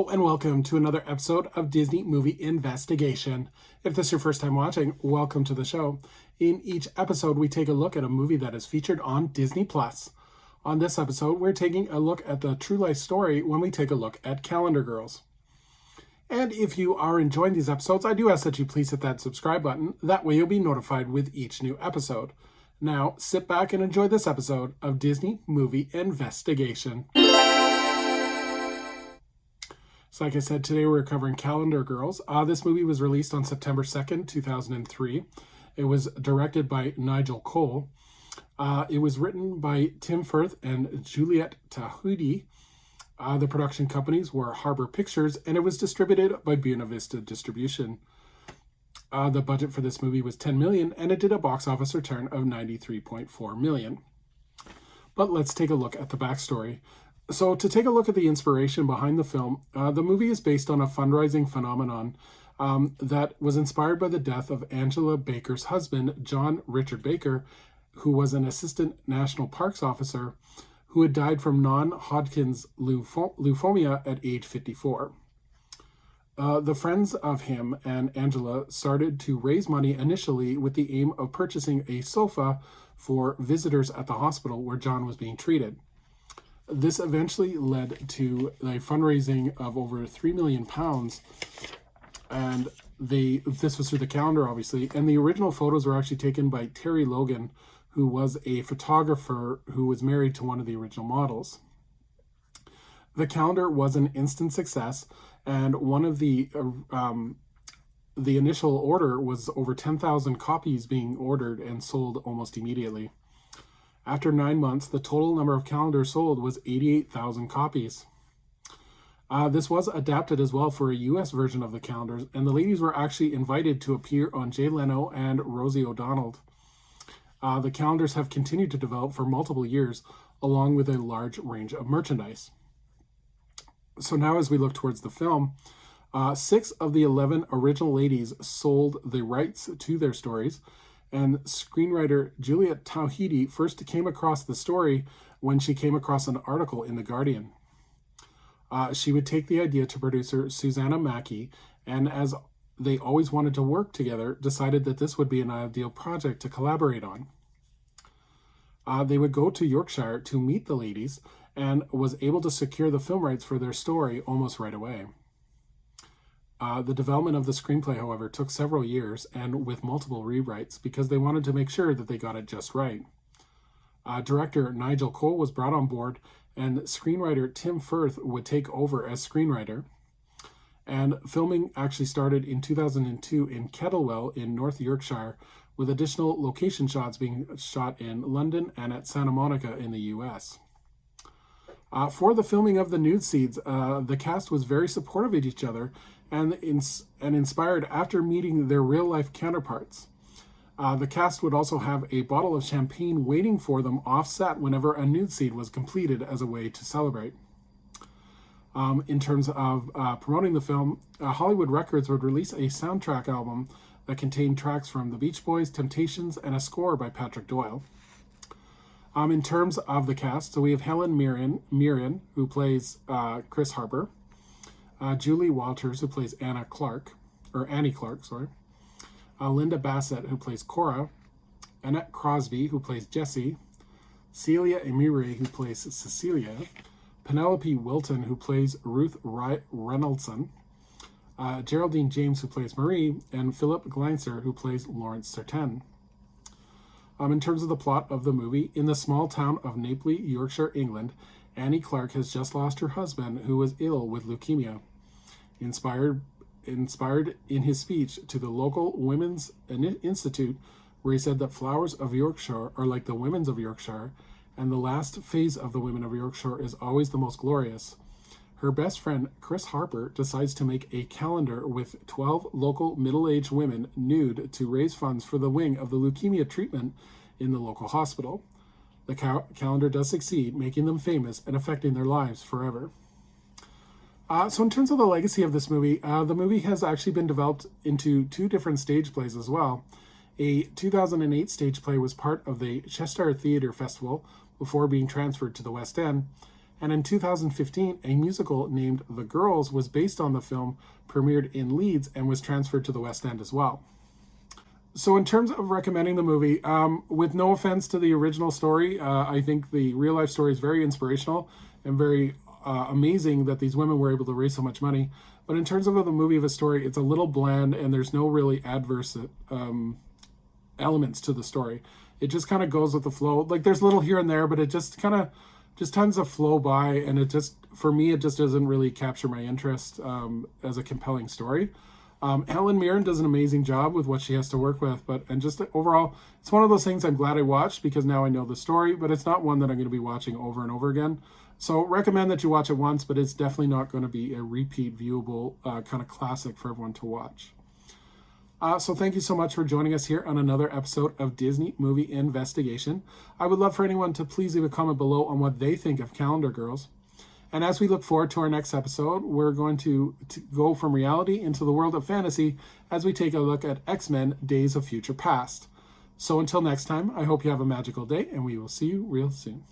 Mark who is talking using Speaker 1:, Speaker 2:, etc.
Speaker 1: Hello and welcome to another episode of Disney Movie Investigation. If this is your first time watching, welcome to the show. In each episode, we take a look at a movie that is featured on Disney+. On this episode, we're taking a look at the true life story when we take a look at Calendar Girls. And if you are enjoying these episodes, I do ask that you please hit that subscribe button. That way you'll be notified with each new episode. Now, sit back and enjoy this episode of Disney Movie Investigation. So like I said, today we're covering Calendar Girls. This movie was released on September 2nd, 2003. It was directed by Nigel Cole. It was written by Tim Firth and Juliette Tahoudy. The production companies were Harbor Pictures, and it was distributed by Buena Vista Distribution. The budget for this movie was $10 million, and it did a box office return of $93.4 million. But let's take a look at the backstory. So to take a look at the inspiration behind the film, the movie is based on a fundraising phenomenon that was inspired by the death of Angela Baker's husband, John Richard Baker, who was an assistant national parks officer who had died from non-Hodgkin's lymphoma at age 54. The friends of him and Angela started to raise money initially with the aim of purchasing a sofa for visitors at the hospital where John was being treated. This eventually led to a fundraising of over £3 million, and this was through the calendar, obviously, and the original photos were actually taken by Terry Logan, who was a photographer who was married to one of the original models. The calendar was an instant success, and one of the initial order was over 10,000 copies being ordered and sold almost immediately. After 9 months, the total number of calendars sold was 88,000 copies. This was adapted as well for a US version of the calendars, and the ladies were actually invited to appear on Jay Leno and Rosie O'Donnell. The calendars have continued to develop for multiple years, along with a large range of merchandise. So now as we look towards the film, 6 of the 11 original ladies sold the rights to their stories, and screenwriter Juliette Tahoudy first came across the story when she came across an article in The Guardian. She would take the idea to producer Susanna Mackey, and as they always wanted to work together, decided that this would be an ideal project to collaborate on. They would go to Yorkshire to meet the ladies and was able to secure the film rights for their story almost right away. The development of the screenplay, however, took several years and with multiple rewrites because they wanted to make sure that they got it just right. Director Nigel Cole was brought on board, and screenwriter Tim Firth would take over as screenwriter. And filming actually started in 2002 in Kettlewell in North Yorkshire, with additional location shots being shot in London and at Santa Monica in the US. For the filming of the nude scenes, the cast was very supportive of each other and inspired after meeting their real-life counterparts. The cast would also have a bottle of champagne waiting for them off-set whenever a nude scene was completed as a way to celebrate. In terms of promoting the film, Hollywood Records would release a soundtrack album that contained tracks from the Beach Boys, Temptations, and a score by Patrick Doyle. In terms of the cast, so we have Helen Mirren, who plays Chris Harper, Julie Walters, who plays Annie Clark, Linda Bassett, who plays Cora, Annette Crosby, who plays Jessie, Celia Emiri, who plays Cecilia, Penelope Wilton, who plays Ruth Reynoldson, Geraldine James, who plays Marie, and Philip Gleinser, who plays Lawrence Sertan. In terms of the plot of the movie, in the small town of Naples, Yorkshire, England, Annie Clark has just lost her husband, who was ill with leukemia. Inspired in his speech to the local Women's Institute, where he said that flowers of Yorkshire are like the women's of Yorkshire, and the last phase of the women of Yorkshire is always the most glorious. Her best friend, Chris Harper, decides to make a calendar with 12 local middle-aged women nude to raise funds for the wing of the leukemia treatment in the local hospital. The calendar does succeed, making them famous and affecting their lives forever. So in terms of the legacy of this movie, the movie has actually been developed into 2 different stage plays as well. A 2008 stage play was part of the Chester Theatre Festival before being transferred to the West End, And in 2015, a musical named The Girls was based on the film, premiered in Leeds, and was transferred to the West End as well. So in terms of recommending the movie, with no offense to the original story, I think the real life story is very inspirational and very amazing that these women were able to raise so much money. But in terms of the movie of a story, it's a little bland and there's no really adverse elements to the story. It just kind of goes with the flow. Like there's little here and there, but it just kind of just tends to flow by. And it just, for me, it just doesn't really capture my interest as a compelling story. Helen Mirren does an amazing job with what she has to work with, and just overall, it's one of those things I'm glad I watched because now I know the story, but it's not one that I'm going to be watching over and over again. So recommend that you watch it once, but it's definitely not going to be a repeat viewable kind of classic for everyone to watch. So thank you so much for joining us here on another episode of Disney Movie Investigation. I would love for anyone to please leave a comment below on what they think of Calendar Girls. And as we look forward to our next episode, we're going to go from reality into the world of fantasy as we take a look at X-Men Days of Future Past. So until next time, I hope you have a magical day, and we will see you real soon.